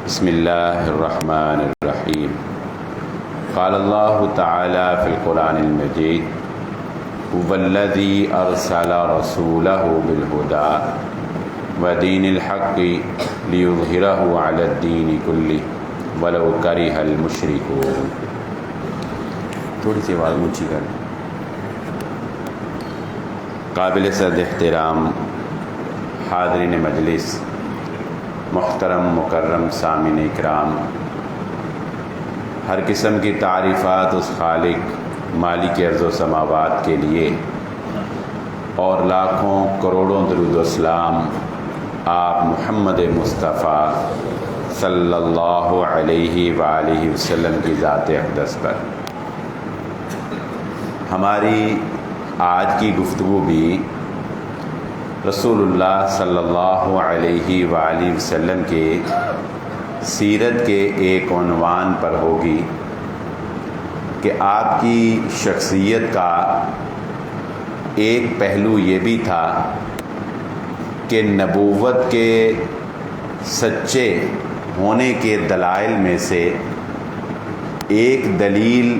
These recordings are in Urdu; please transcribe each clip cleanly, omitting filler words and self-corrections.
بسم اللہ الرحمن الرحیم قال اللہ تعالی فی القرآن المجید هو الذی ارسل رسولہ بالہدی ودین الحق لیظہرہ علی الدین کلہ ولو کرہ المشرکون۔ تھوڑی سی آواز اونچی کر دیں۔ قابل صد احترام حاضرین مجلس، محترم مکرم سامعین اکرام، ہر قسم کی تعریفات اس خالق مالک ارض و سماوات کے لیے، اور لاکھوں کروڑوں درود و سلام آپ محمد مصطفیٰ صلی اللہ علیہ وآلہ وسلم کی ذات اقدس پر۔ ہماری آج کی گفتگو بھی رسول اللہ صلی اللہ علیہ وآلہ وسلم کے سیرت کے ایک عنوان پر ہوگی کہ آپ کی شخصیت کا ایک پہلو یہ بھی تھا کہ نبوت کے سچے ہونے کے دلائل میں سے ایک دلیل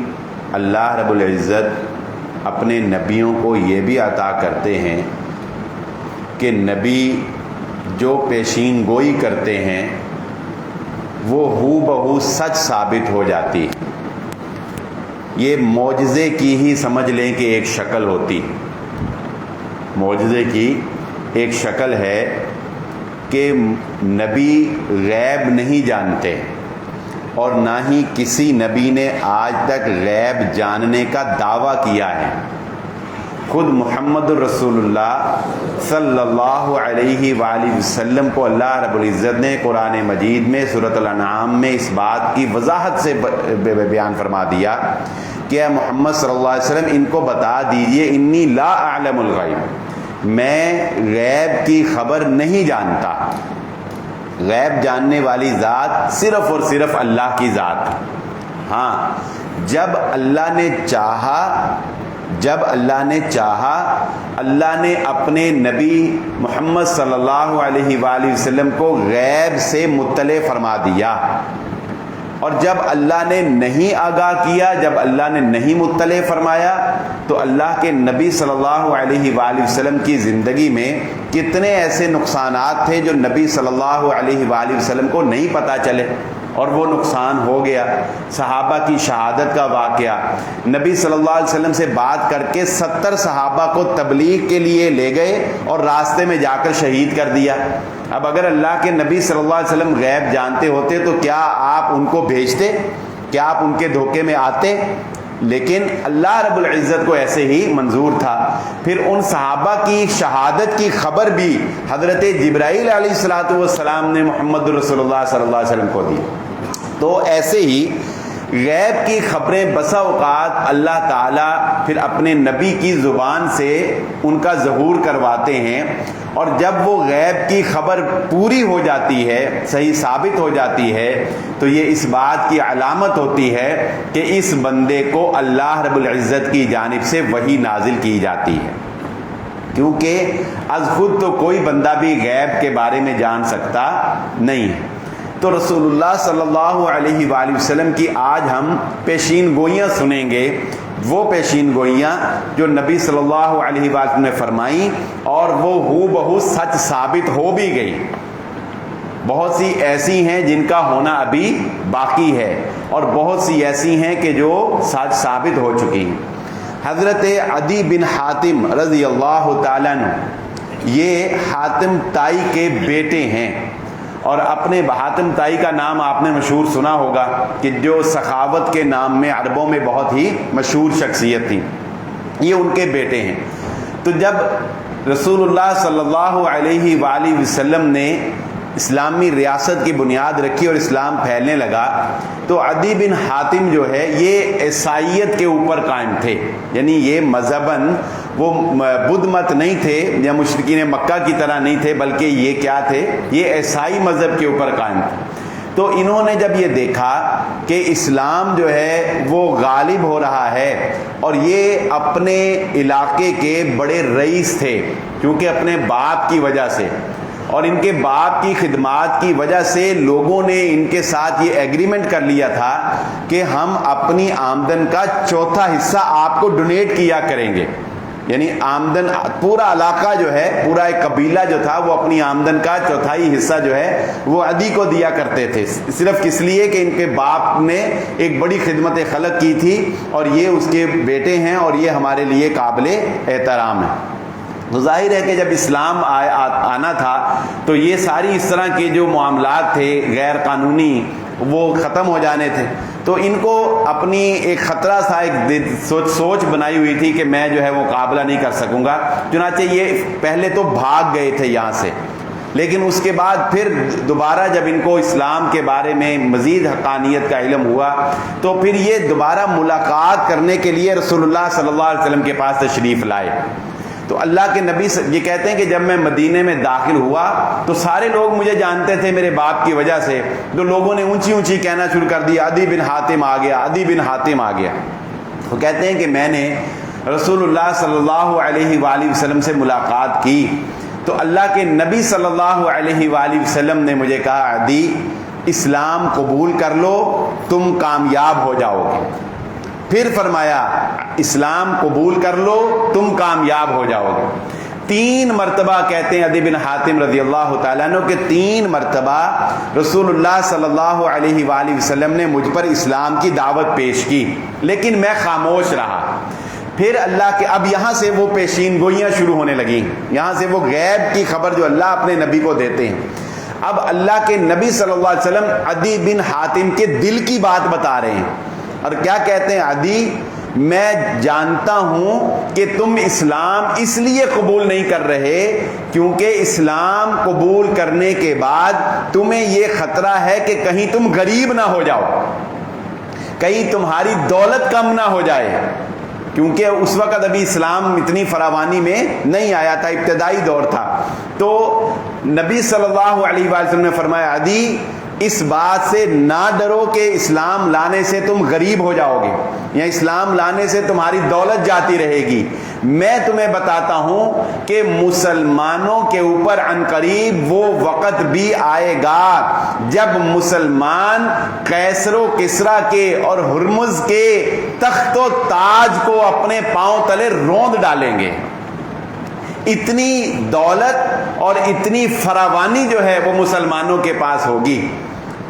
اللہ رب العزت اپنے نبیوں کو یہ بھی عطا کرتے ہیں کہ نبی جو پیشین گوئی کرتے ہیں وہ ہو بہو سچ ثابت ہو جاتی۔ یہ معجزے کی ہی سمجھ لیں کہ ایک شکل ہوتی، معجزے کی ایک شکل ہے کہ نبی غیب نہیں جانتے، اور نہ ہی کسی نبی نے آج تک غیب جاننے کا دعویٰ کیا ہے۔ خود محمد الرسول اللہ صلی اللہ علیہ وآلہ وسلم کو اللہ رب العزت نے قرآن مجید میں سورۃ الانعام میں اس بات کی وضاحت سے بیان فرما دیا کہ اے محمد صلی اللہ علیہ وسلم ان کو بتا دیجئے انی لا اعلم الغیب، میں غیب کی خبر نہیں جانتا۔ غیب جاننے والی ذات صرف اور صرف اللہ کی ذات۔ ہاں، جب اللہ نے چاہا اللہ نے اپنے نبی محمد صلی اللہ علیہ وآلہ وسلم کو غیب سے مطلع فرما دیا، اور جب اللہ نے نہیں آگاہ کیا، جب اللہ نے نہیں مطلع فرمایا، تو اللہ کے نبی صلی اللہ علیہ وآلہ وسلم کی زندگی میں کتنے ایسے نقصانات تھے جو نبی صلی اللہ علیہ وآلہ وسلم کو نہیں پتہ چلے، اور وہ نقصان ہو گیا۔ صحابہ کی شہادت کا واقعہ، نبی صلی اللہ علیہ وسلم سے بات کر کے 70 صحابہ کو تبلیغ کے لیے لے گئے اور راستے میں جا کر شہید کر دیا۔ اب اگر اللہ کے نبی صلی اللہ علیہ وسلم غیب جانتے ہوتے تو کیا آپ ان کو بھیجتے؟ کیا آپ ان کے دھوکے میں آتے؟ لیکن اللہ رب العزت کو ایسے ہی منظور تھا۔ پھر ان صحابہ کی شہادت کی خبر بھی حضرت جبرائیل علیہ السلام نے محمد رسول اللہ صلی اللہ علیہ وسلم کو دی۔ تو ایسے ہی غیب کی خبریں بسا اوقات اللہ تعالیٰ پھر اپنے نبی کی زبان سے ان کا ظہور کرواتے ہیں، اور جب وہ غیب کی خبر پوری ہو جاتی ہے، صحیح ثابت ہو جاتی ہے، تو یہ اس بات کی علامت ہوتی ہے کہ اس بندے کو اللہ رب العزت کی جانب سے وحی نازل کی جاتی ہے، کیونکہ از خود تو کوئی بندہ بھی غیب کے بارے میں جان سکتا نہیں ہے۔ تو رسول اللہ صلی اللہ علیہ وآلہ وسلم کی آج ہم پیشین گوئیاں سنیں گے، وہ پیشین گوئیاں جو نبی صلی اللہ علیہ وآلہ وسلم نے فرمائیں، اور وہ ہو بہو سچ ثابت ہو بھی گئی۔ بہت سی ایسی ہیں جن کا ہونا ابھی باقی ہے، اور بہت سی ایسی ہیں کہ جو سچ ثابت ہو چکی ہیں۔ حضرت عدی بن حاتم رضی اللہ تعالیٰ عنہ، یہ حاتم تائی کے بیٹے ہیں، اور اپنے حاتم تائی کا نام آپ نے مشہور سنا ہوگا کہ جو سخاوت کے نام میں عربوں میں بہت ہی مشہور شخصیت تھی، یہ ان کے بیٹے ہیں۔ تو جب رسول اللہ صلی اللہ علیہ وآلہ وسلم نے اسلامی ریاست کی بنیاد رکھی اور اسلام پھیلنے لگا، تو عدی بن حاتم جو ہے یہ عیسائیت کے اوپر قائم تھے، یعنی یہ مذہباً وہ بدھ مت نہیں تھے یا مشرکین مکہ کی طرح نہیں تھے، بلکہ یہ کیا تھے؟ یہ عیسائی مذہب کے اوپر قائم تھے۔ تو انہوں نے جب یہ دیکھا کہ اسلام جو ہے وہ غالب ہو رہا ہے، اور یہ اپنے علاقے کے بڑے رئیس تھے کیونکہ اپنے باپ کی وجہ سے، اور ان کے باپ کی خدمات کی وجہ سے لوگوں نے ان کے ساتھ یہ ایگریمنٹ کر لیا تھا کہ ہم اپنی آمدن کا چوتھا حصہ آپ کو ڈونیٹ کیا کریں گے. یعنی آمدن، پورا علاقہ جو ہے، پورا ایک قبیلہ جو تھا، وہ اپنی آمدن کا چوتھائی حصہ جو ہے وہ عدی کو دیا کرتے تھے، صرف اس لیے کہ ان کے باپ نے ایک بڑی خدمت خلق کی تھی اور یہ اس کے بیٹے ہیں اور یہ ہمارے لیے قابل احترام ہے. تو ظاہر ہے کہ جب اسلام آنا تھا تو یہ ساری اس طرح کے جو معاملات تھے غیر قانونی وہ ختم ہو جانے تھے. تو ان کو اپنی ایک خطرہ تھا، ایک سوچ بنائی ہوئی تھی کہ میں جو ہے وہ مقابلہ نہیں کر سکوں گا. چنانچہ یہ پہلے تو بھاگ گئے تھے یہاں سے، لیکن اس کے بعد پھر دوبارہ جب ان کو اسلام کے بارے میں مزید حقانیت کا علم ہوا تو پھر یہ دوبارہ ملاقات کرنے کے لیے رسول اللہ صلی اللہ علیہ وسلم کے پاس تشریف لائے. تو اللہ کے نبی یہ کہتے ہیں کہ جب میں مدینے میں داخل ہوا تو سارے لوگ مجھے جانتے تھے میرے باپ کی وجہ سے، تو لوگوں نے اونچی اونچی کہنا شروع کر دیا، عدی بن حاتم آ گیا، عدی بن حاتم آ گیا. وہ کہتے ہیں کہ میں نے رسول اللہ صلی اللہ علیہ وآلہ وسلم سے ملاقات کی تو اللہ کے نبی صلی اللہ علیہ وآلہ وسلم نے مجھے کہا، عدی اسلام قبول کر لو، تم کامیاب ہو جاؤ گے. پھر فرمایا اسلام قبول کر لو، تم کامیاب ہو جاؤ گے. 3 مرتبہ کہتے ہیں عدی بن حاتم رضی اللہ تعالیٰ عنہ کہ 3 مرتبہ رسول اللہ صلی اللہ علیہ وآلہ وسلم نے مجھ پر اسلام کی دعوت پیش کی، لیکن میں خاموش رہا. پھر اللہ کے اب یہاں سے وہ پیشین گوئیاں شروع ہونے لگیں، یہاں سے وہ غیب کی خبر جو اللہ اپنے نبی کو دیتے ہیں. اب اللہ کے نبی صلی اللہ علیہ وسلم عدی بن حاتم کے دل کی بات بتا رہے ہیں اور کیا کہتے ہیں، عدی میں جانتا ہوں کہ تم اسلام اس لیے قبول نہیں کر رہے کیونکہ اسلام قبول کرنے کے بعد تمہیں یہ خطرہ ہے کہ کہیں تم غریب نہ ہو جاؤ، کہیں تمہاری دولت کم نہ ہو جائے، کیونکہ اس وقت ابھی اسلام اتنی فراوانی میں نہیں آیا تھا، ابتدائی دور تھا. تو نبی صلی اللہ علیہ وسلم نے فرمایا، عدی اس بات سے نہ ڈرو کہ اسلام لانے سے تم غریب ہو جاؤ گے یا اسلام لانے سے تمہاری دولت جاتی رہے گی. میں تمہیں بتاتا ہوں کہ مسلمانوں کے اوپر عنقریب وہ وقت بھی آئے گا جب مسلمان قیصر و کسریٰ کے اور ہرمز کے تخت و تاج کو اپنے پاؤں تلے روند ڈالیں گے. اتنی دولت اور اتنی فراوانی جو ہے وہ مسلمانوں کے پاس ہوگی.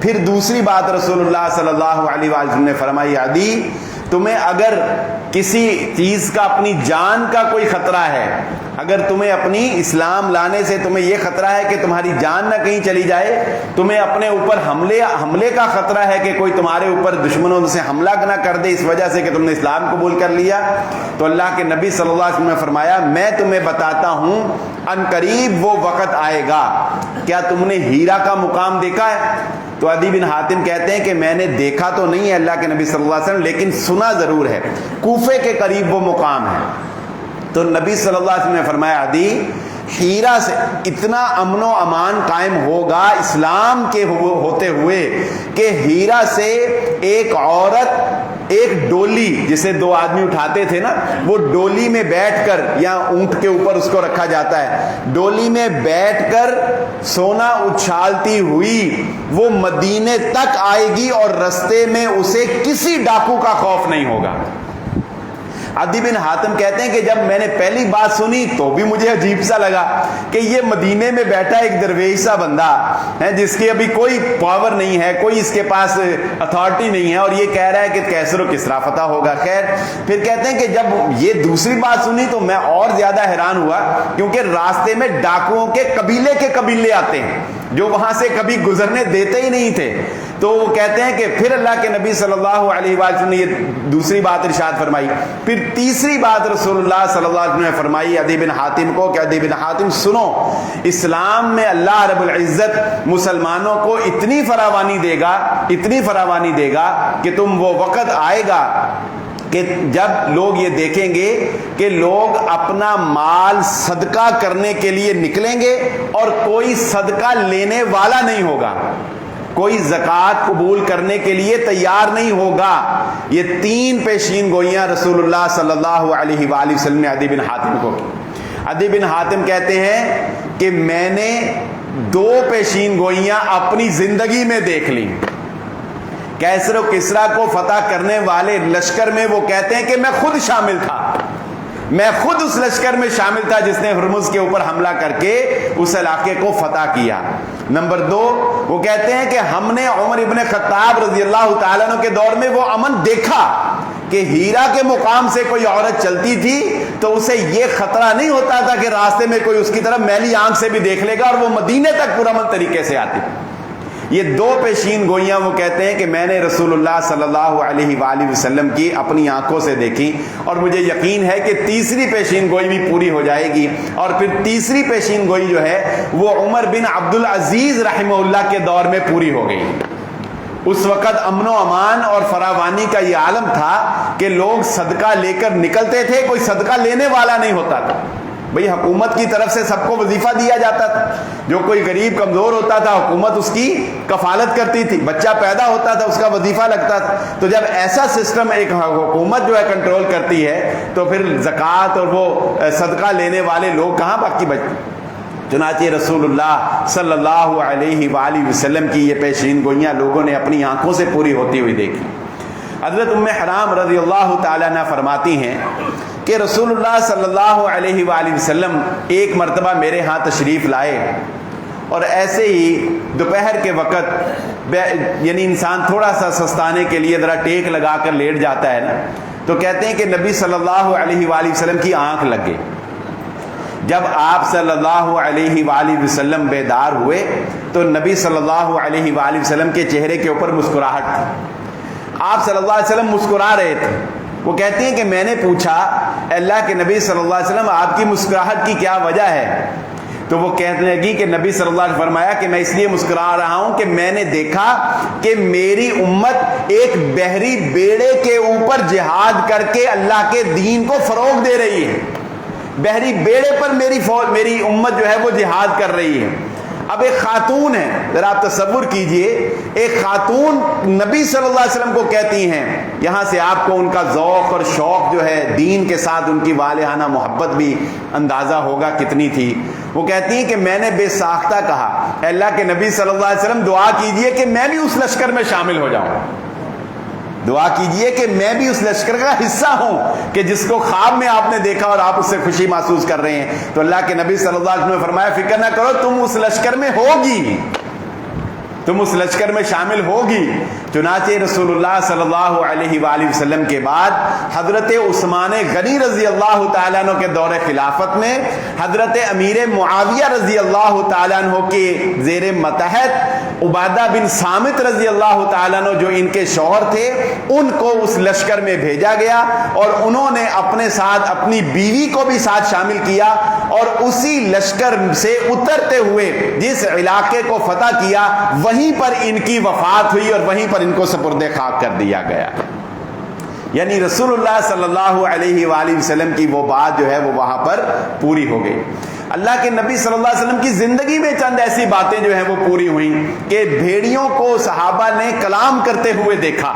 پھر دوسری بات رسول اللہ صلی اللہ علیہ وسلم نے فرمائی، عدی تمہیں اگر کسی چیز کا، اپنی جان کا کوئی خطرہ ہے، اگر تمہیں اپنی اسلام لانے سے تمہیں یہ خطرہ ہے کہ تمہاری جان نہ کہیں چلی جائے، تمہیں اپنے اوپر حملے کا خطرہ ہے کہ کوئی تمہارے اوپر دشمنوں سے حملہ نہ کر دے اس وجہ سے کہ تم نے اسلام قبول کر لیا، تو اللہ کے نبی صلی اللہ علیہ وسلم نے فرمایا، میں تمہیں بتاتا ہوں ان قریب وہ وقت آئے گا. کیا تم نے ہیرا کا مقام دیکھا ہے؟ تو عدی بن حاتم کہتے ہیں کہ میں نے دیکھا تو نہیں ہے اللہ کے نبی صلی اللہ علیہ وسلم، لیکن سنا ضرور ہے، کوفے کے قریب وہ مقام ہے. تو نبی صلی اللہ علیہ وسلم نے فرمایا، عدی ہیرا سے اتنا امن و امان قائم ہوگا اسلام کے ہوتے ہوئے کہ ہیرا سے ایک عورت ایک ڈولی، جسے 2 آدمی اٹھاتے تھے نا، وہ ڈولی میں بیٹھ کر، یا اونٹ کے اوپر اس کو رکھا جاتا ہے، ڈولی میں بیٹھ کر سونا اچھالتی ہوئی وہ مدینے تک آئے گی اور رستے میں اسے کسی ڈاکو کا خوف نہیں ہوگا. عدی بن حاتم کہتے ہیں کہ جب میں نے پہلی بات سنی تو بھی مجھے عجیب سا لگا کہ یہ مدینے میں بیٹھا ایک درویش سا بندہ ہے جس کی ابھی کوئی پاور نہیں ہے، کوئی اس کے پاس اتھارٹی نہیں ہے، اور یہ کہہ رہا ہے کہ کیسر و کسریٰ فتح ہوگا. خیر پھر کہتے ہیں کہ جب یہ دوسری بات سنی تو میں اور زیادہ حیران ہوا، کیونکہ راستے میں ڈاکوؤں کے قبیلے آتے ہیں جو وہاں سے کبھی گزرنے دیتے ہی نہیں تھے. تو وہ کہتے ہیں کہ پھر اللہ کے نبی صلی اللہ علیہ وسلم نے یہ دوسری بات ارشاد فرمائی. پھر تیسری بات رسول اللہ صلی اللہ علیہ وسلم نے فرمائی عدی بن حاتم کو کہ عدی بن حاتم سنو، اسلام میں اللہ رب العزت مسلمانوں کو اتنی فراوانی دے گا کہ تم وہ وقت آئے گا کہ جب لوگ یہ دیکھیں گے کہ لوگ اپنا مال صدقہ کرنے کے لیے نکلیں گے اور کوئی صدقہ لینے والا نہیں ہوگا، کوئی زکوٰۃ قبول کرنے کے لیے تیار نہیں ہوگا. یہ 3 پیشین گوئیاں رسول اللہ صلی اللہ علیہ وآلہ وسلم نے عدی بن حاتم کو کی. عدی بن حاتم کہتے ہیں کہ میں نے دو پیشین گوئیاں اپنی زندگی میں دیکھ لیں. کیسر و کسرا کو فتح کرنے والے لشکر میں وہ کہتے ہیں کہ میں خود شامل تھا, میں خود اس لشکر میں شامل تھا جس نے ہرمز کے اوپر حملہ کر کے اس علاقے کو فتح کیا. نمبر 2, وہ کہتے ہیں کہ ہم نے عمر ابن خطاب رضی اللہ تعالیٰ عنہ کے دور میں وہ امن دیکھا کہ ہیرا کے مقام سے کوئی عورت چلتی تھی تو اسے یہ خطرہ نہیں ہوتا تھا کہ راستے میں کوئی اس کی طرف میلی آنکھ سے بھی دیکھ لے گا, اور وہ مدینے تک پرامن طریقے سے آتی. یہ دو پیشین گوئیاں وہ کہتے ہیں کہ میں نے رسول اللہ صلی اللہ علیہ وآلہ وسلم کی اپنی آنکھوں سے دیکھی, اور مجھے یقین ہے کہ تیسری پیشین گوئی بھی پوری ہو جائے گی. اور پھر تیسری پیشین گوئی جو ہے وہ عمر بن عبد العزیز رحمہ اللہ کے دور میں پوری ہو گئی. اس وقت امن و امان اور فراوانی کا یہ عالم تھا کہ لوگ صدقہ لے کر نکلتے تھے, کوئی صدقہ لینے والا نہیں ہوتا تھا. بھئی حکومت کی طرف سے سب کو وظیفہ دیا جاتا تھا, جو کوئی غریب کمزور ہوتا تھا حکومت اس کی کفالت کرتی تھی, بچہ پیدا ہوتا تھا اس کا وظیفہ لگتا تھا. تو جب ایسا سسٹم ایک حکومت جو ہے کنٹرول کرتی ہے تو پھر زکوٰۃ اور وہ صدقہ لینے والے لوگ کہاں باقی بچتے. چنانچہ رسول اللہ صلی اللہ علیہ وآلہ وسلم کی یہ پیشین گوئیاں لوگوں نے اپنی آنکھوں سے پوری ہوتی ہوئی دیکھی. حضرت ام حرام رضی اللہ تعالیٰ عنہ فرماتی ہیں کہ رسول اللہ صلی اللہ علیہ وآلہ وسلم ایک مرتبہ میرے ہاں تشریف لائے, اور ایسے ہی دوپہر کے وقت یعنی انسان تھوڑا سا سستانے کے لیے ذرا ٹیک لگا کر لیٹ جاتا ہے نا, تو کہتے ہیں کہ نبی صلی اللہ علیہ وآلہ وسلم کی آنکھ لگ گئی. جب آپ صلی اللہ علیہ وآلہ وسلم بیدار ہوئے تو نبی صلی اللہ علیہ وآلہ وسلم کے چہرے کے اوپر مسکراہٹ تھی. آپ صلی اللہ علیہ وسلم مسکرا رہے تھے. وہ کہتے ہیں کہ میں نے پوچھا اللہ کے نبی صلی اللہ علیہ وسلم آپ کی مسکراہٹ کی کیا وجہ ہے؟ تو وہ کہنے لگی کہ نبی صلی اللہ علیہ وسلم فرمایا کہ میں اس لیے مسکرا رہا ہوں کہ میں نے دیکھا کہ میری امت ایک بحری بیڑے کے اوپر جہاد کر کے اللہ کے دین کو فروغ دے رہی ہے. بحری بیڑے پر میری امت جو ہے وہ جہاد کر رہی ہے. اب ایک خاتون ہے, ذرا آپ تصور کیجئے, ایک خاتون نبی صلی اللہ علیہ وسلم کو کہتی ہیں, یہاں سے آپ کو ان کا ذوق اور شوق جو ہے دین کے ساتھ ان کی والہانہ محبت بھی اندازہ ہوگا کتنی تھی. وہ کہتی ہیں کہ میں نے بے ساختہ کہا اللہ کے نبی صلی اللہ علیہ وسلم دعا کیجئے کہ میں بھی اس لشکر میں شامل ہو جاؤں, دعا کیجئے کہ میں بھی اس لشکر کا حصہ ہوں کہ جس کو خواب میں آپ نے دیکھا اور آپ اس سے خوشی محسوس کر رہے ہیں. تو اللہ کے نبی صلی اللہ علیہ وسلم نے فرمایا فکر نہ کرو, تم اس لشکر میں ہوگی, تم اس لشکر میں شامل ہوگی. چنانچہ رسول اللہ صلی اللہ علیہ وآلہ وسلم کے بعد حضرت عثمان غنی رضی اللہ تعالیٰ عنہ کے دور خلافت میں حضرت امیر معاویہ رضی اللہ تعالیٰ عنہ کے زیر متحد عبادہ بن صامت رضی اللہ تعالیٰ عنہ جو ان کے شوہر تھے, ان کو اس لشکر میں بھیجا گیا, اور انہوں نے اپنے ساتھ اپنی بیوی کو بھی ساتھ شامل کیا, اور اسی لشکر سے اترتے ہوئے جس علاقے کو فتح کیا وہیں پر ان کی وفات ہوئی اور وہیں پر ان کو سپرد خاک کر دیا گیا. یعنی رسول اللہ صلی اللہ علیہ وآلہ وسلم کی وہ بات جو ہے وہ وہاں پر پوری ہو گئی. اللہ کے نبی صلی اللہ علیہ وسلم کی زندگی میں چند ایسی باتیں جو ہیں وہ پوری ہوئیں کہ بھیڑیوں کو صحابہ نے کلام کرتے ہوئے دیکھا.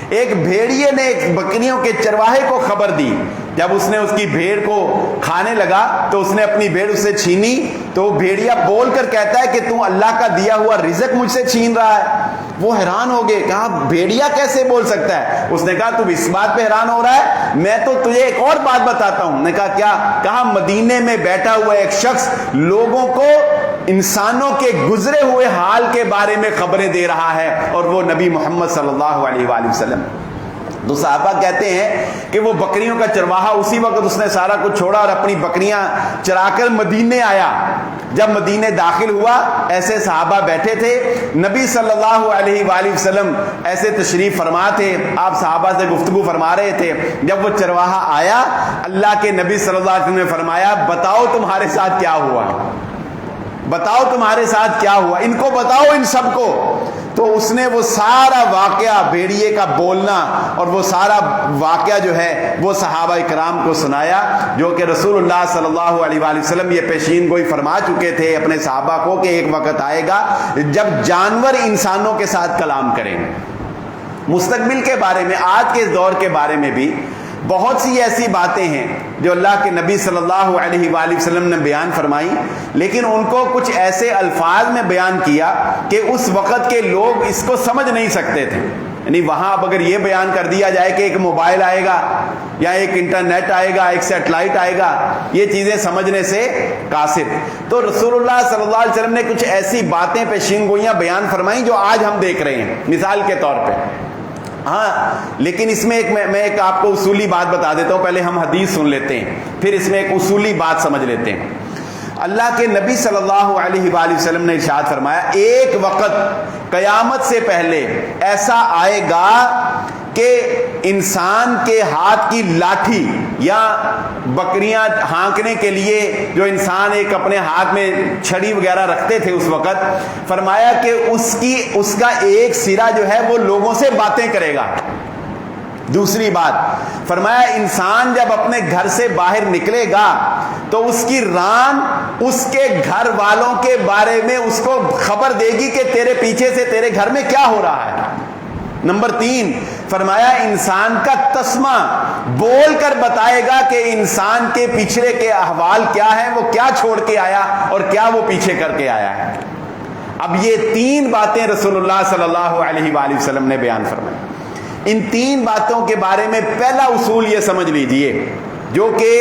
ایک بھیڑیے نے ایک بکریوں کے چرواہے کو خبر دی, جب اس نے اس کی بھیڑ کو کھانے لگا تو اس نے اپنی بھیڑ اس سے چھینی, تو بھیڑیا بول کر کہتا ہے کہ تو اللہ کا دیا ہوا رزق مجھ سے چھین رہا ہے. وہ حیران ہو گئے, کہا بھیڑیا کیسے بول سکتا ہے؟ اس نے کہا تو اس بات پہ حیران ہو رہا ہے, میں تو تجھے ایک اور بات بتاتا ہوں. نے کہا کیا؟ کہا مدینے میں بیٹھا ہوا ایک شخص لوگوں کو انسانوں کے گزرے ہوئے حال کے بارے میں خبریں دے رہا ہے, اور وہ نبی محمد صلی اللہ علیہ وآلہ وسلم. تو صحابہ کہتے ہیں کہ وہ بکریوں کا چرواہا اسی وقت اس نے سارا کچھ چھوڑا اور اپنی بکریاں چرا کر مدینے آیا. جب مدینے داخل ہوا ایسے صحابہ بیٹھے تھے, نبی صلی اللہ علیہ وآلہ وسلم ایسے تشریف فرما تھے, آپ صحابہ سے گفتگو فرما رہے تھے. جب وہ چرواہا آیا اللہ کے نبی صلی اللہ علیہ وسلم نے فرمایا بتاؤ تمہارے ساتھ کیا ہوا, بتاؤ تمہارے ساتھ کیا ہوا, ان کو بتاؤ ان سب کو. تو اس نے وہ سارا واقعہ بھیڑیے کا بولنا اور وہ سارا واقعہ جو ہے وہ صحابہ کرام کو سنایا, جو کہ رسول اللہ صلی اللہ علیہ وآلہ وسلم یہ پیشین گوئی فرما چکے تھے اپنے صحابہ کو کہ ایک وقت آئے گا جب جانور انسانوں کے ساتھ کلام کریں گے. مستقبل کے بارے میں, آج کے اس دور کے بارے میں بھی بہت سی ایسی باتیں ہیں جو اللہ کے نبی صلی اللہ علیہ وآلہ وسلم نے بیان فرمائی، لیکن ان کو کچھ ایسے الفاظ میں بیان کیا کہ اس وقت کے لوگ اس کو سمجھ نہیں سکتے تھے. یعنی وہاں اب اگر یہ بیان کر دیا جائے کہ ایک موبائل آئے گا یا ایک انٹرنیٹ آئے گا، ایک سیٹلائٹ آئے گا، یہ چیزیں سمجھنے سے قاصر. تو رسول اللہ صلی اللہ علیہ وسلم نے کچھ ایسی باتیں پیشین گوئیاں بیان فرمائیں جو آج ہم دیکھ رہے ہیں، مثال کے طور پہ. ہاں لیکن اس میں میں ایک آپ کو اصولی بات بتا دیتا ہوں. پہلے ہم حدیث سن لیتے ہیں، پھر اس میں ایک اصولی بات سمجھ لیتے ہیں. اللہ کے نبی صلی اللہ علیہ وآلہ وسلم نے ارشاد فرمایا، ایک وقت قیامت سے پہلے ایسا آئے گا کہ انسان کے ہاتھ کی لاٹھی یا بکریاں ہانکنے کے لیے جو انسان ایک اپنے ہاتھ میں چھڑی وغیرہ رکھتے تھے اس وقت، فرمایا کہ اس کا ایک سرا جو ہے وہ لوگوں سے باتیں کرے گا. دوسری بات فرمایا، انسان جب اپنے گھر سے باہر نکلے گا تو اس کی ران اس کے گھر والوں کے بارے میں اس کو خبر دے گی کہ تیرے پیچھے سے تیرے گھر میں کیا ہو رہا ہے. نمبر 3 فرمایا، انسان کا تسمہ بول کر بتائے گا کہ انسان کے پچھلے کے احوال کیا ہے، وہ کیا چھوڑ کے آیا اور کیا وہ پیچھے کر کے آیا ہے. اب یہ 3 باتیں رسول اللہ صلی اللہ علیہ وآلہ وسلم نے بیان فرمائی. ان 3 باتوں کے بارے میں پہلا اصول یہ سمجھ لیجئے، جو کہ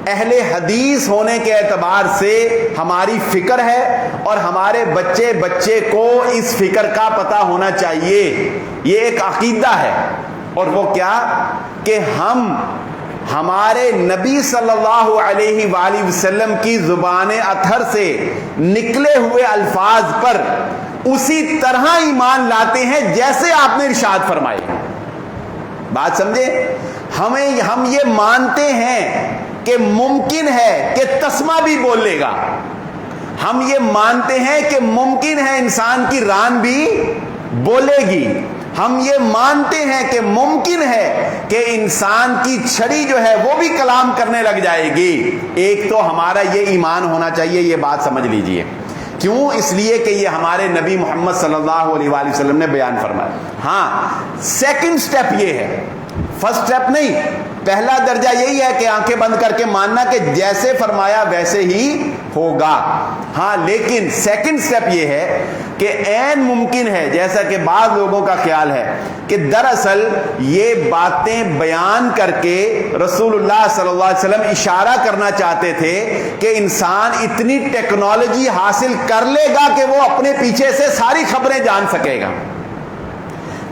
اہل حدیث ہونے کے اعتبار سے ہماری فکر ہے اور ہمارے بچے کو اس فکر کا پتہ ہونا چاہیے. یہ ایک عقیدہ ہے، اور وہ کیا کہ ہم ہمارے نبی صلی اللہ علیہ وآلہ وسلم کی زبان اطہر سے نکلے ہوئے الفاظ پر اسی طرح ایمان لاتے ہیں جیسے آپ نے ارشاد فرمائے. بات سمجھے؟ ہم یہ مانتے ہیں کہ ممکن ہے کہ تسمہ بھی بولے گا، ہم یہ مانتے ہیں کہ ممکن ہے انسان کی ران بھی بولے گی، ہم یہ مانتے ہیں کہ ممکن ہے کہ انسان کی چھڑی جو ہے وہ بھی کلام کرنے لگ جائے گی. ایک تو ہمارا یہ ایمان ہونا چاہیے، یہ بات سمجھ لیجئے. کیوں؟ اس لیے کہ یہ ہمارے نبی محمد صلی اللہ علیہ وآلہ وسلم نے بیان فرمایا. ہاں سیکنڈ سٹیپ یہ ہے، فرسٹ سٹیپ نہیں. پہلا درجہ یہی ہے کہ آنکھیں بند کر کے ماننا کہ جیسے فرمایا ویسے ہی ہوگا. ہاں لیکن سیکنڈ سٹیپ یہ ہے کہ عین ممکن ہے، جیسا کہ بعض لوگوں کا خیال ہے کہ دراصل یہ باتیں بیان کر کے رسول اللہ صلی اللہ علیہ وسلم اشارہ کرنا چاہتے تھے کہ انسان اتنی ٹیکنالوجی حاصل کر لے گا کہ وہ اپنے پیچھے سے ساری خبریں جان سکے گا.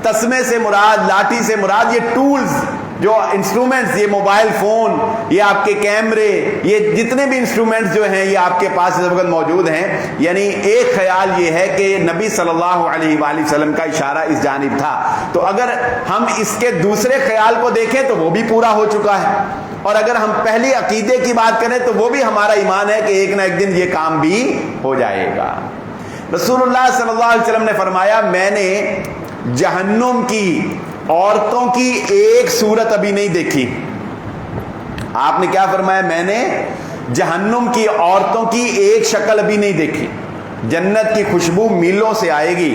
تسمے سے مراد، لاٹھی سے مراد یہ ٹولز، جو انسٹرومنٹس، یہ موبائل فون، یہ آپ کے کیمرے، یہ جتنے بھی انسٹرومنٹس جو ہیں یہ آپ کے پاس اس وقت موجود ہیں. یعنی ایک خیال یہ ہے کہ نبی صلی اللہ علیہ وآلہ وسلم کا اشارہ اس جانب تھا. تو اگر ہم اس کے دوسرے خیال کو دیکھیں تو وہ بھی پورا ہو چکا ہے، اور اگر ہم پہلی عقیدے کی بات کریں تو وہ بھی ہمارا ایمان ہے کہ ایک نہ ایک دن یہ کام بھی ہو جائے گا. رسول اللہ صلی اللہ علیہ وسلم نے فرمایا، میں نے جہنم کی عورتوں کی ایک صورت ابھی نہیں دیکھی. آپ نے کیا فرمایا؟ میں نے جہنم کی عورتوں کی ایک شکل ابھی نہیں دیکھی. جنت کی خوشبو میلوں سے آئے گی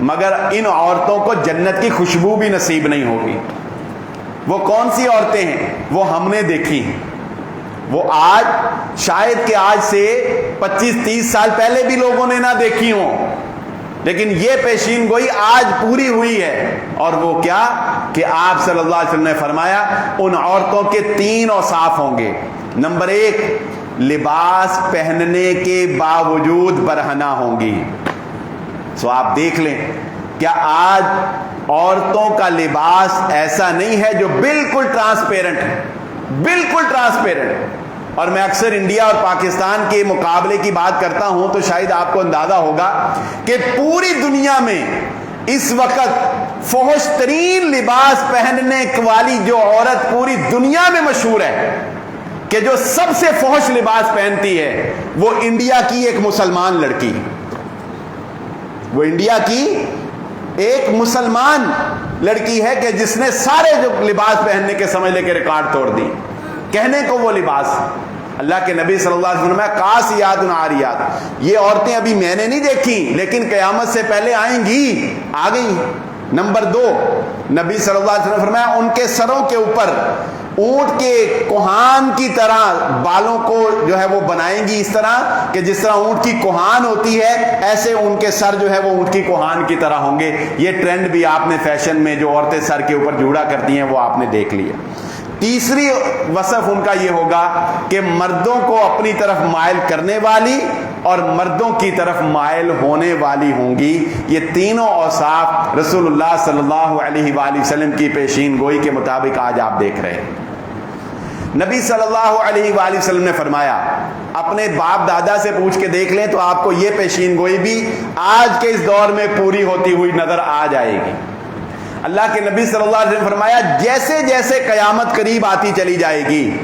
مگر ان عورتوں کو جنت کی خوشبو بھی نصیب نہیں ہوگی. وہ کون سی عورتیں ہیں؟ وہ ہم نے دیکھی. وہ آج شاید کہ آج سے 25-30 سال پہلے بھی لوگوں نے نہ دیکھی ہوں، لیکن یہ پیشین گوئی آج پوری ہوئی ہے. اور وہ کیا کہ آپ صلی اللہ علیہ وسلم نے فرمایا ان عورتوں کے 3 اوصاف ہوں گے. نمبر 1، لباس پہننے کے باوجود برہنہ ہوں گی. سو آپ دیکھ لیں، کیا آج عورتوں کا لباس ایسا نہیں ہے جو بالکل ٹرانسپیرنٹ ہے، بالکل ٹرانسپیرنٹ. اور میں اکثر انڈیا اور پاکستان کے مقابلے کی بات کرتا ہوں تو شاید آپ کو اندازہ ہوگا کہ پوری دنیا میں اس وقت فحش ترین لباس پہننے والی جو عورت پوری دنیا میں مشہور ہے کہ جو سب سے فحش لباس پہنتی ہے، وہ انڈیا کی ایک مسلمان لڑکی، وہ انڈیا کی ایک مسلمان لڑکی ہے کہ جس نے سارے جو لباس پہننے کے سمجھ لے کے ریکارڈ توڑ دی. کہنے کو وہ لباس، اللہ کے نبی صلی اللہ علیہ وسلم نے قاسیات عاریات، یہ عورتیں ابھی میں نے نہیں دیکھی لیکن قیامت سے پہلے آئیں گی، آ گئی. نمبر 2، نبی صلی اللہ علیہ وسلم نے فرمایا ان کے سروں کے اوپر اونٹ کے کوہان کی طرح بالوں کو جو ہے وہ بنائیں گی، اس طرح کہ جس طرح اونٹ کی کوہان ہوتی ہے ایسے ان کے سر جو ہے وہ اونٹ کی کوہان کی طرح ہوں گے۔ یہ ٹرینڈ بھی آپ نے فیشن میں جو عورتیں سر کے اوپر جوڑا کرتی ہیں وہ آپ نے دیکھ لیا۔ تیسری وصف ان کا یہ ہوگا کہ مردوں کو اپنی طرف مائل کرنے والی اور مردوں کی طرف مائل ہونے والی ہوں گی۔ یہ تینوں اوصاف رسول اللہ صلی اللہ علیہ وآلہ وسلم کی پیشین گوئی کے مطابق آج آپ دیکھ رہے ہیں۔ نبی صلی اللہ علیہ وآلہ وسلم نے فرمایا، اپنے باپ دادا سے پوچھ کے دیکھ لیں تو آپ کو یہ پیشین گوئی بھی آج کے اس دور میں پوری ہوتی ہوئی نظر آ جائے گی۔ اللہ کے نبی صلی اللہ علیہ وسلم نے فرمایا، جیسے جیسے قیامت قریب آتی چلی جائے گی،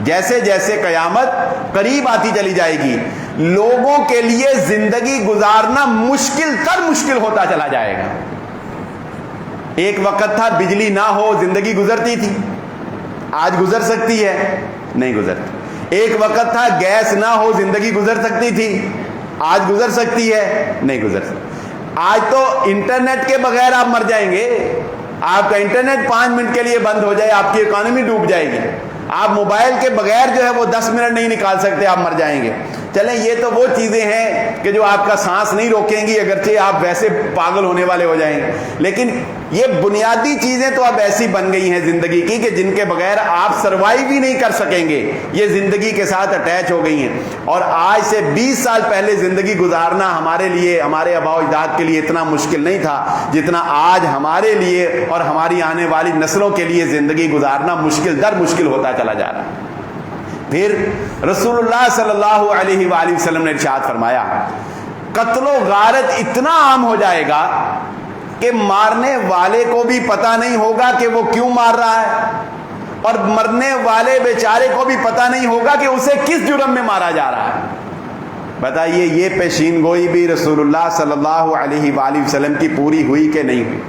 جیسے جیسے قیامت قریب آتی چلی جائے گی، لوگوں کے لیے زندگی گزارنا مشکل تر مشکل ہوتا چلا جائے گا۔ ایک وقت تھا بجلی نہ ہو زندگی گزرتی تھی، آج گزر سکتی ہے؟ نہیں گزرتی۔ ایک وقت تھا گیس نہ ہو زندگی گزر سکتی تھی، آج گزر سکتی ہے؟ نہیں گزر سکتی۔ آج تو انٹرنیٹ کے بغیر آپ مر جائیں گے۔ آپ کا انٹرنیٹ 5 منٹ کے لیے بند ہو جائے آپ کی اکانومی ڈوب جائے گی۔ آپ موبائل کے بغیر جو ہے وہ 10 منٹ نہیں نکال سکتے، آپ مر جائیں گے۔ چلیں یہ تو وہ چیزیں ہیں کہ جو آپ کا سانس نہیں روکیں گی، اگرچہ آپ ویسے پاگل ہونے والے ہو جائیں گے، لیکن یہ بنیادی چیزیں تو اب ایسی بن گئی ہیں زندگی کی کہ جن کے بغیر آپ سروائیو ہی نہیں کر سکیں گے، یہ زندگی کے ساتھ اٹیچ ہو گئی ہیں۔ اور آج سے 20 سال پہلے زندگی گزارنا ہمارے لیے، ہمارے آباء و اجداد کے لیے اتنا مشکل نہیں تھا جتنا آج ہمارے لیے اور ہماری آنے والی نسلوں کے لیے زندگی گزارنا مشکل در مشکل ہوتا چلا جا رہا ہے۔ پھر رسول اللہ صلی اللہ علیہ وآلہ وسلم نے ارشاد فرمایا، قتل و غارت اتنا عام ہو جائے گا کہ مارنے والے کو بھی پتہ نہیں ہوگا کہ وہ کیوں مار رہا ہے، اور مرنے والے بیچارے کو بھی پتہ نہیں ہوگا کہ اسے کس جرم میں مارا جا رہا ہے۔ بتائیے یہ پیشین گوئی بھی رسول اللہ صلی اللہ علیہ وآلہ وسلم کی پوری ہوئی کہ نہیں ہوئی؟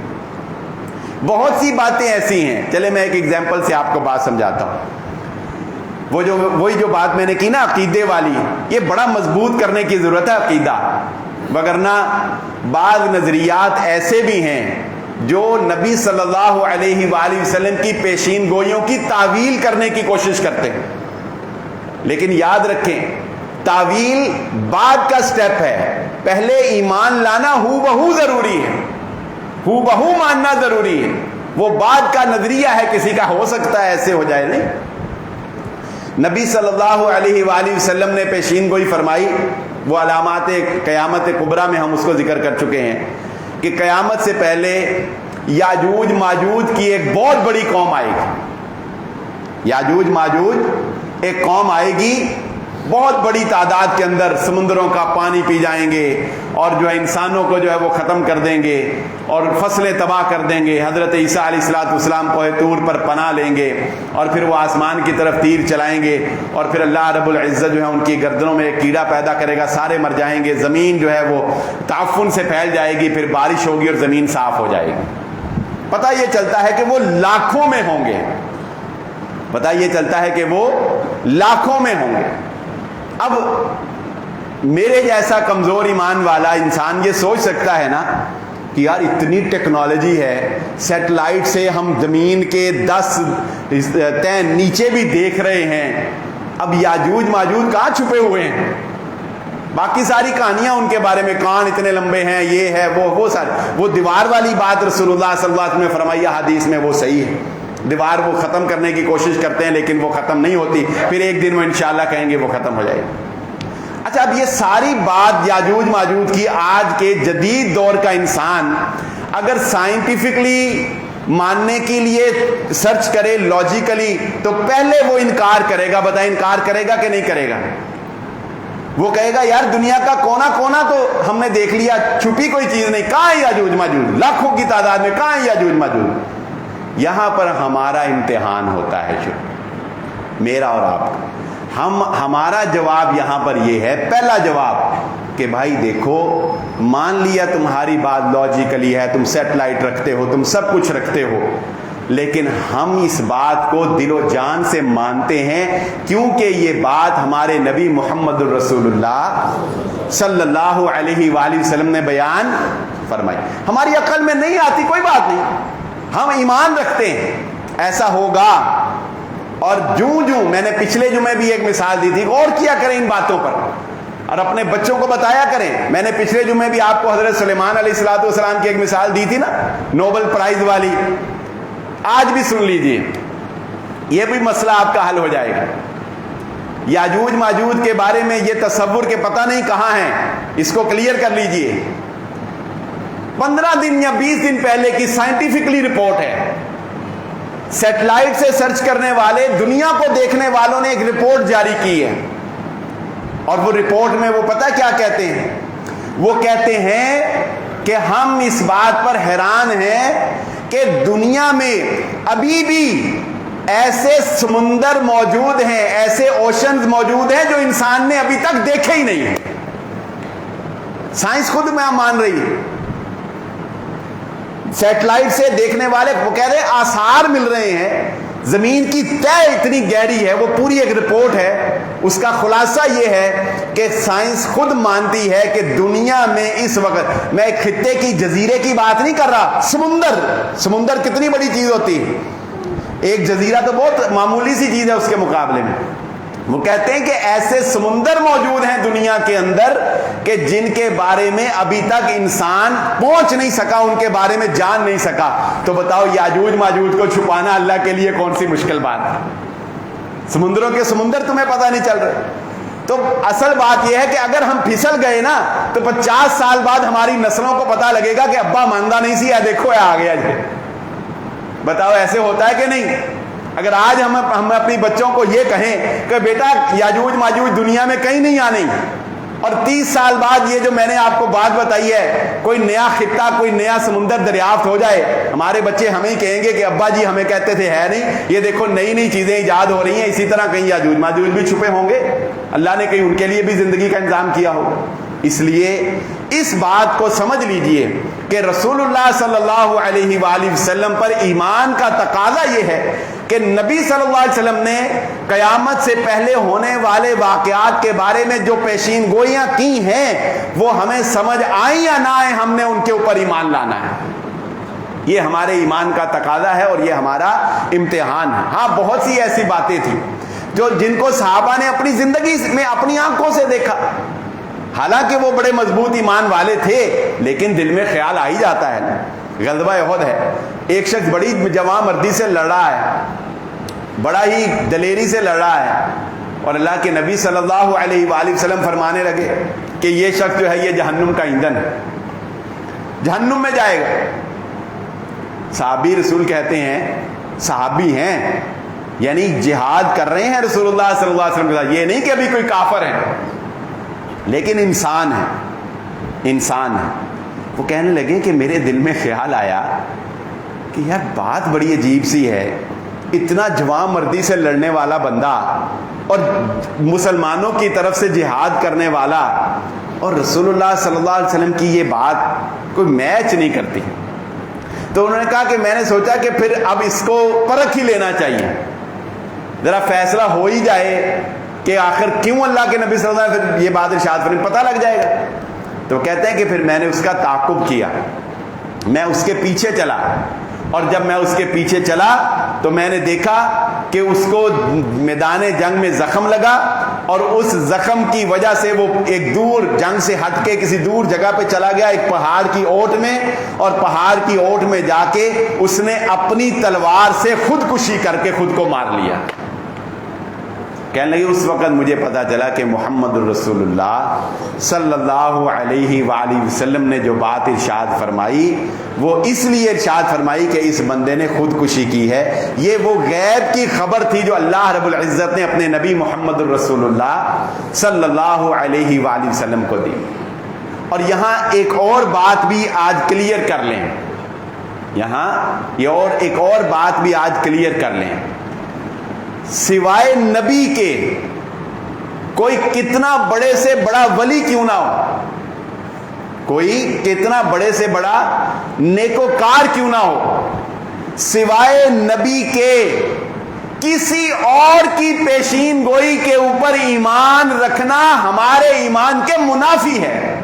بہت سی باتیں ایسی ہیں، چلے میں ایک ایگزامپل سے آپ کو بات سمجھاتا ہوں۔ وہی جو بات میں نے کی نا عقیدے والی، یہ بڑا مضبوط کرنے کی ضرورت ہے عقیدہ، وگرنہ بعض نظریات ایسے بھی ہیں جو نبی صلی اللہ علیہ وآلہ وسلم کی پیشین گوئیوں کی تعویل کرنے کی کوشش کرتے ہیں۔ لیکن یاد رکھیں، تعویل بعد کا سٹیپ ہے، پہلے ایمان لانا ہو بہو ضروری ہے، ہو بہو ماننا ضروری ہے، وہ بعد کا نظریہ ہے، کسی کا ہو سکتا ہے ایسے ہو جائے نہیں۔ نبی صلی اللہ علیہ وآلہ وسلم نے پیشین گوئی فرمائی، وہ علامات قیامت کبریٰ میں ہم اس کو ذکر کر چکے ہیں کہ قیامت سے پہلے یاجوج ماجوج کی ایک بہت بڑی قوم آئے گی۔ یاجوج ماجوج ایک قوم آئے گی، بہت بڑی تعداد کے اندر، سمندروں کا پانی پی جائیں گے اور جو ہے انسانوں کو جو ہے وہ ختم کر دیں گے اور فصلیں تباہ کر دیں گے۔ حضرت عیسیٰ علیہ السلام کوہ طور پر پناہ لیں گے اور پھر وہ آسمان کی طرف تیر چلائیں گے اور پھر اللہ رب العزت جو ہے ان کی گردنوں میں ایک کیڑا پیدا کرے گا، سارے مر جائیں گے، زمین جو ہے وہ تعفن سے پھیل جائے گی، پھر بارش ہوگی اور زمین صاف ہو جائے گی۔ پتہ یہ چلتا ہے کہ وہ لاکھوں میں ہوں گے، پتہ یہ چلتا ہے کہ وہ لاکھوں میں ہوں گے۔ اب میرے جیسا کمزور ایمان والا انسان یہ سوچ سکتا ہے نا کہ یار اتنی ٹیکنالوجی ہے، سیٹلائٹ سے ہم زمین کے 10 تہ نیچے بھی دیکھ رہے ہیں، اب یاجوج ماجوج کہاں چھپے ہوئے ہیں؟ باقی ساری کہانیاں ان کے بارے میں، کان اتنے لمبے ہیں، یہ ہے وہ ساری، وہ دیوار والی بات رسول اللہ صلی اللہ علیہ وسلم نے فرمائی حدیث میں، وہ صحیح ہے۔ دیوار وہ ختم کرنے کی کوشش کرتے ہیں لیکن وہ ختم نہیں ہوتی، پھر ایک دن وہ انشاءاللہ کہیں گے وہ ختم ہو جائے گی۔ اچھا، اب یہ ساری بات یاجوج ماجوج کی آج کے جدید دور کا انسان اگر سائنٹیفکلی ماننے کے لیے سرچ کرے لاجیکلی، تو پہلے وہ انکار کرے گا۔ بتائیں انکار کرے گا کہ نہیں کرے گا؟ وہ کہے گا یار دنیا کا کونا کونا تو ہم نے دیکھ لیا، چھپی کوئی چیز نہیں، کہاں ہے یاجوج ماجوج؟ لاکھوں کی تعداد میں کہاں ہے یاجوج ماجوج؟ یہاں پر ہمارا امتحان ہوتا ہے، میرا اور آپ کا۔ ہمارا جواب یہاں پر یہ ہے، پہلا جواب کہ بھائی دیکھو، مان لیا تمہاری بات لاجیکلی ہے، تم سیٹلائٹ رکھتے ہو، تم سب کچھ رکھتے ہو، لیکن ہم اس بات کو دل و جان سے مانتے ہیں کیونکہ یہ بات ہمارے نبی محمد الرسول اللہ صلی اللہ علیہ وآلہ وسلم نے بیان فرمائی۔ ہماری عقل میں نہیں آتی کوئی بات نہیں، ہم ایمان رکھتے ہیں ایسا ہوگا، اور جوں میں نے پچھلے جمعے بھی ایک مثال دی تھی، غور کیا کریں ان باتوں پر اور اپنے بچوں کو بتایا کریں. میں نے پچھلے جمعے بھی آپ کو حضرت سلیمان علیہ الصلوۃ والسلام کی ایک مثال دی تھی نا، نوبل پرائز والی. آج بھی سن لیجئے، یہ بھی مسئلہ آپ کا حل ہو جائے گا. یاجوج ماجوج کے بارے میں یہ تصور کہ پتہ نہیں کہاں ہیں، اس کو کلیئر کر لیجئے. 15 دن یا 20 دن پہلے کی سائنٹیفکلی رپورٹ ہے. سیٹلائٹ سے سرچ کرنے والے، دنیا کو دیکھنے والوں نے ایک رپورٹ جاری کی ہے، اور وہ رپورٹ میں وہ پتہ کیا کہتے ہیں؟ وہ کہتے ہیں کہ ہم اس بات پر حیران ہیں کہ دنیا میں ابھی بھی ایسے سمندر موجود ہیں، ایسے اوشنز موجود ہیں جو انسان نے ابھی تک دیکھے ہی نہیں ہیں. سائنس خود میں مان رہی ہے. سیٹلائٹ سے دیکھنے والے وہ کہہ رہے ہیں آثار مل رہے ہیں، زمین کی تہ اتنی گہری ہے. وہ پوری ایک رپورٹ ہے، اس کا خلاصہ یہ ہے کہ سائنس خود مانتی ہے کہ دنیا میں اس وقت، میں ایک خطے کی جزیرے کی بات نہیں کر رہا، سمندر کتنی بڑی چیز ہوتی ہے، ایک جزیرہ تو بہت معمولی سی چیز ہے اس کے مقابلے میں. وہ کہتے ہیں کہ ایسے سمندر موجود ہیں دنیا کے اندر کہ جن کے بارے میں ابھی تک انسان پہنچ نہیں سکا، ان کے بارے میں جان نہیں سکا. تو بتاؤ یاجوج ماجوج کو چھپانا اللہ کے لیے کون سی مشکل بات ہے؟ سمندروں کے سمندر تمہیں پتہ نہیں چل رہے. تو اصل بات یہ ہے کہ اگر ہم پھسل گئے نا تو 50 سال بعد ہماری نسلوں کو پتہ لگے گا کہ ابا ماندہ نہیں سی، دیکھو آ گیا جی. بتاؤ ایسے ہوتا ہے کہ نہیں؟ اگر آج ہم اپنی بچوں کو یہ کہیں کہ بیٹا یاجوج ماجوج دنیا میں کہیں نہیں آنے، اور 30 سال بعد یہ جو میں نے آپ کو بات بتائی ہے، کوئی نیا خطہ، کوئی نیا سمندر دریافت ہو جائے، ہمارے بچے ہمیں کہیں گے کہ ابا جی ہمیں کہتے تھے ہے نہیں، یہ دیکھو نئی چیزیں ایجاد ہو رہی ہیں. اسی طرح کہیں یاجوج ماجوج بھی چھپے ہوں گے، اللہ نے کہیں ان کے لیے بھی زندگی کا انتظام کیا ہو. اس لیے اس بات کو سمجھ لیجئے کہ رسول اللہ صلی اللہ علیہ وآلہ وسلم پر ایمان کا تقاضا یہ ہے کہ نبی صلی اللہ علیہ وسلم نے قیامت سے پہلے ہونے والے واقعات کے بارے میں جو پیشین گوئیاں کی ہیں وہ ہمیں سمجھ آئیں یا نہ آئیں، ہم نے ان کے اوپر ایمان لانا ہے. یہ ہمارے ایمان کا تقاضا ہے اور یہ ہمارا امتحان ہے. ہاں بہت سی ایسی باتیں تھیں جن کو صحابہ نے اپنی زندگی میں اپنی آنکھوں سے دیکھا، حالانکہ وہ بڑے مضبوط ایمان والے تھے، لیکن دل میں خیال آ ہی جاتا ہے نا. غزوہ احد ہے، ایک شخص بڑی جواں مردی سے لڑ رہا ہے، بڑا ہی دلیری سے لڑ رہا ہے، اور اللہ کے نبی صلی اللہ علیہ وآلہ وسلم فرمانے لگے کہ یہ شخص جو ہے یہ جہنم کا ایندھن ہے، جہنم میں جائے گا. صحابی رسول کہتے ہیں، صحابی ہیں یعنی جہاد کر رہے ہیں رسول اللہ صلی اللہ علیہ وسلم کے ساتھ، یہ نہیں کہ ابھی کوئی کافر ہے، لیکن انسان ہے. وہ کہنے لگے کہ میرے دل میں خیال آیا کہ یار بات بڑی عجیب سی ہے، اتنا جوان مردی سے لڑنے والا بندہ اور مسلمانوں کی طرف سے جہاد کرنے والا، اور رسول اللہ صلی اللہ علیہ وسلم کی یہ بات کوئی میچ نہیں کرتی. تو انہوں نے کہا کہ میں نے سوچا کہ پھر اب اس کو پرکھ ہی لینا چاہیے، ذرا فیصلہ ہو ہی جائے کہ آخر کیوں اللہ کے نبی صلی اللہ علیہ وسلم یہ بات ارشاد فرمائے، پتہ لگ جائے گا. تو کہتے ہیں کہ پھر میں نے اس کا تعاقب کیا، میں اس کے پیچھے چلا، اور جب میں اس کے پیچھے چلا تو میں نے دیکھا کہ اس کو میدان جنگ میں زخم لگا، اور اس زخم کی وجہ سے وہ ایک دور جنگ سے ہٹ کے کسی دور جگہ پہ چلا گیا، ایک پہاڑ کی اوٹ میں، اور پہاڑ کی اوٹ میں جا کے اس نے اپنی تلوار سے خودکشی کر کے خود کو مار لیا. کہنے لگے اس وقت مجھے پتا چلا کہ محمد الرسول اللہ صلی اللہ علیہ وآلہ وسلم نے جو بات ارشاد فرمائی وہ اس لیے ارشاد فرمائی کہ اس بندے نے خودکشی کی ہے. یہ وہ غیب کی خبر تھی جو اللہ رب العزت نے اپنے نبی محمد الرسول اللہ صلی اللہ علیہ وآلہ وسلم کو دی. اور یہاں ایک اور بات بھی آج کلیئر کر لیں، یہاں یہ ایک اور بات بھی آج کلیئر کر لیں. سوائے نبی کے کوئی کتنا بڑے سے بڑا ولی کیوں نہ ہو، کوئی کتنا بڑے سے بڑا نیکوکار کیوں نہ ہو، سوائے نبی کے کسی اور کی پیشین گوئی کے اوپر ایمان رکھنا ہمارے ایمان کے منافی ہے.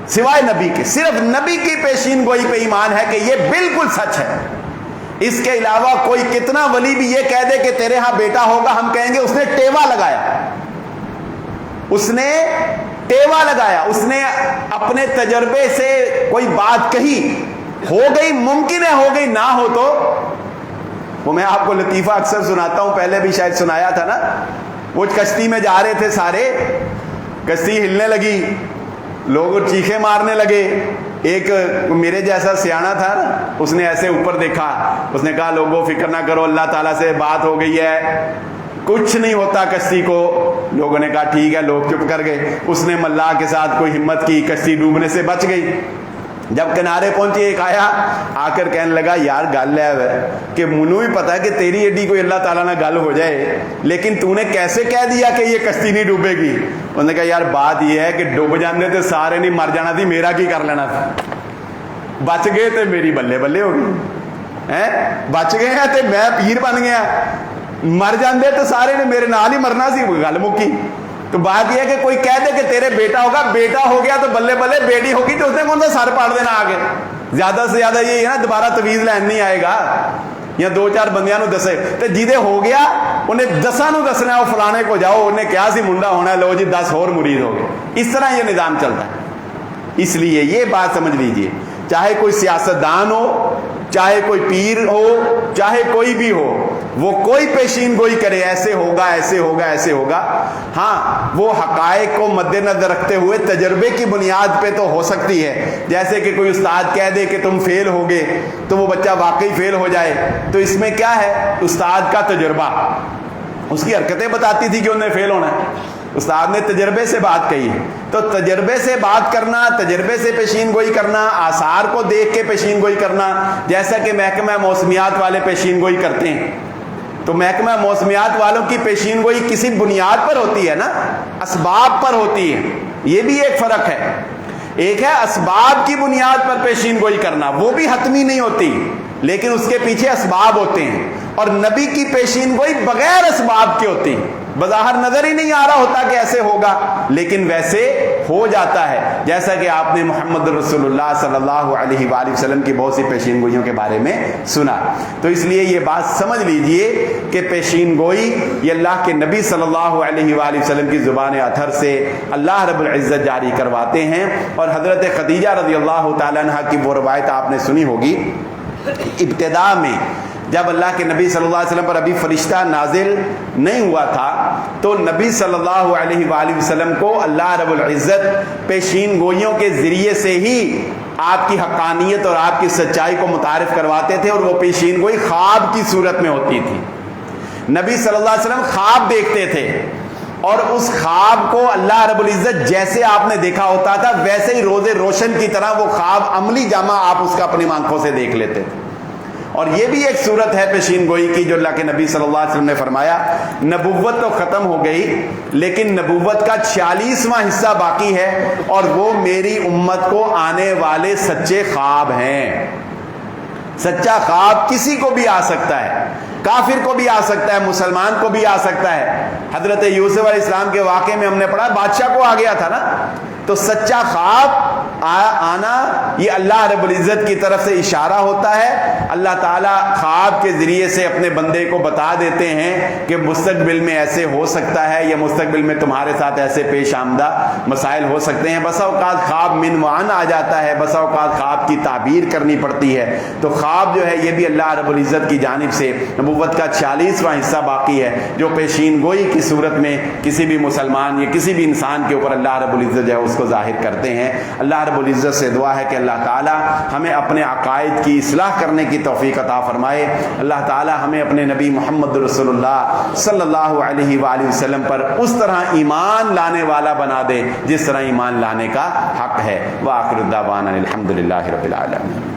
سوائے نبی کے، صرف نبی کی پیشین گوئی پہ ایمان ہے کہ یہ بالکل سچ ہے، اس کے علاوہ کوئی کتنا ولی بھی یہ کہہ دے کہ تیرے ہاں بیٹا ہوگا، ہم کہیں گے اس نے ٹیوا لگایا، اس نے ٹیوا لگایا، اس نے اپنے تجربے سے کوئی بات کہی، ہو گئی، ممکن ہے ہو گئی، نہ ہو تو وہ میں آپ کو لطیفہ اکثر سناتا ہوں، پہلے بھی شاید سنایا تھا نا، وہ کشتی میں جا رہے تھے سارے، کشتی ہلنے لگی، لوگ چیخیں مارنے لگے، ایک میرے جیسا سیاںا تھا نا، اس نے ایسے اوپر دیکھا، اس نے کہا لوگوں فکر نہ کرو، اللہ تعالیٰ سے بات ہو گئی ہے، کچھ نہیں ہوتا کشتی کو۔ لوگوں نے کہا ٹھیک ہے، لوگ چپ کر گئے، اس نے ملاح کے ساتھ کوئی ہمت کی، کشتی ڈوبنے سے بچ گئی۔ جب کنارے پہنچی ایک آیا، آ کر کہنے لگا یار گل ہے کہ منو ہی پتا ہے کہ تیری ایڈی کوئی اللہ تعالیٰ نہ گل ہو جائے، لیکن تو نے کیسے کہہ دیا کہ یہ کشتی نہیں ڈوبے گی؟ انہوں نے کہا یار بات یہ ہے کہ ڈوب جانے تو سارے نہیں مر جانا تھی، میرا کی کر لینا تھا، بچ گئے تو میری بلے بلے ہو گئی، بچ گئے ہیں تو میں پیر بن گیا، مر جاندے تو سارے نے میرے نال ہی مرنا سی، گل مکی۔ تو بات یہ ہے کہ کوئی کہہ دے کہ تیرے بیٹا ہوگا، بیٹا ہو گیا تو بلے بلے، بیٹی ہوگی تو اس نے کون سا سر پاڑ دینا آگے؟ زیادہ سے زیادہ یہ ہے نا دوبارہ تویز لین نہیں آئے گا، یا دو چار بندیاں نو دسے تو جیدے ہو گیا انہیں 10 نو دسنا، وہ فلانے کو جاؤ انہیں کیا سی منڈا ہونا ہے، لو جی 10 اور مرید ہو گئے۔ اس طرح یہ نظام چلتا ہے۔ اس لیے یہ بات سمجھ لیجئے، چاہے کوئی سیاستدان ہو، چاہے کوئی پیر ہو، چاہے کوئی بھی ہو، وہ کوئی پیشین گوئی کرے ایسے ہوگا ایسے ہوگا ایسے ہوگا، ہاں وہ حقائق کو مد نظر رکھتے ہوئے تجربے کی بنیاد پہ تو ہو سکتی ہے۔ جیسے کہ کوئی استاد کہہ دے کہ تم فیل ہوگے تو وہ بچہ واقعی فیل ہو جائے، تو اس میں کیا ہے؟ استاد کا تجربہ، اس کی حرکتیں بتاتی تھی کہ انہیں فیل ہونا ہے، استاد نے تجربے سے بات کہی ہے۔ تو تجربے سے بات کرنا، تجربے سے پیشین گوئی کرنا، آثار کو دیکھ کے پیشین گوئی کرنا، جیسا کہ محکمہ موسمیات والے پیشین گوئی کرتے ہیں، تو محکمہ موسمیات والوں کی پیشین گوئی کسی بنیاد پر ہوتی ہے نا، اسباب پر ہوتی ہے، یہ بھی ایک فرق ہے۔ ایک ہے اسباب کی بنیاد پر پیشین گوئی کرنا، وہ بھی حتمی نہیں ہوتی، لیکن اس کے پیچھے اسباب ہوتے ہیں، اور نبی کی پیشین گوئی بغیر اسباب کی ہوتی ہے، بظاہر نظر ہی نہیں آ رہا ہوتا کہ ایسے ہوگا، لیکن ویسے ہو جاتا ہے، جیسا کہ آپ نے محمد رسول اللہ صلی اللہ علیہ وآلہ وسلم کی بہت سی پیشین گوئیوں کے بارے میں سنا۔ تو اس لیے یہ بات سمجھ لیجئے کہ پیشین گوئی یہ اللہ کے نبی صلی اللہ علیہ وآلہ وسلم کی زبان اطہر سے اللہ رب العزت جاری کرواتے ہیں۔ اور حضرت خدیجہ رضی اللہ تعالیٰ عنہ کی وہ روایت آپ نے سنی ہوگی، ابتدا میں جب اللہ کے نبی صلی اللہ علیہ وسلم پر ابھی فرشتہ نازل نہیں ہوا تھا، تو نبی صلی اللہ علیہ وآلہ وسلم کو اللہ رب العزت پیشین گوئیوں کے ذریعے سے ہی آپ کی حقانیت اور آپ کی سچائی کو متعارف کرواتے تھے، اور وہ پیشین گوئی خواب کی صورت میں ہوتی تھی۔ نبی صلی اللہ علیہ وسلم خواب دیکھتے تھے، اور اس خواب کو اللہ رب العزت جیسے آپ نے دیکھا ہوتا تھا ویسے ہی روز روشن کی طرح وہ خواب عملی جامہ آپ اس کا اپنی آنکھوں سے دیکھ لیتے تھے۔ اور یہ بھی ایک صورت ہے پیشین گوئی کی جو اللہ کے نبی صلی اللہ علیہ وسلم نے فرمایا، نبوت تو ختم ہو گئی لیکن نبوت کا 46واں حصہ باقی ہے، اور وہ میری امت کو آنے والے سچے خواب ہیں۔ سچا خواب کسی کو بھی آ سکتا ہے، کافر کو بھی آ سکتا ہے، مسلمان کو بھی آ سکتا ہے۔ حضرت یوسف علیہ السلام کے واقعے میں ہم نے پڑھا بادشاہ کو آ گیا تھا نا، تو سچا خواب آنا یہ اللہ رب العزت کی طرف سے اشارہ ہوتا ہے۔ اللہ تعالیٰ خواب کے ذریعے سے اپنے بندے کو بتا دیتے ہیں کہ مستقبل میں ایسے ہو سکتا ہے، یا مستقبل میں تمہارے ساتھ ایسے پیش آمدہ مسائل ہو سکتے ہیں۔ بسا اوقات خواب من وعن آ جاتا ہے، بسا اوقات خواب کی تعبیر کرنی پڑتی ہے۔ تو خواب جو ہے یہ بھی اللہ رب العزت کی جانب سے نبوت کا 46واں حصہ باقی ہے، جو پیشین گوئی کی صورت میں کسی بھی مسلمان یا کسی بھی انسان کے اوپر اللہ رب العزت جو ہے اس کو ظاہر کرتے ہیں۔ اللہ رب العزت سے دعا ہے کہ اللہ تعالیٰ ہمیں اپنے عقائد کی اصلاح کرنے کی توفیق عطا فرمائے۔ اللہ تعالیٰ ہمیں اپنے نبی محمد رسول اللہ صلی اللہ علیہ وآلہ وسلم پر اس طرح ایمان لانے والا بنا دے جس طرح ایمان لانے کا حق ہے۔ وآخر الدعوانا الحمد للہ رب العالمین۔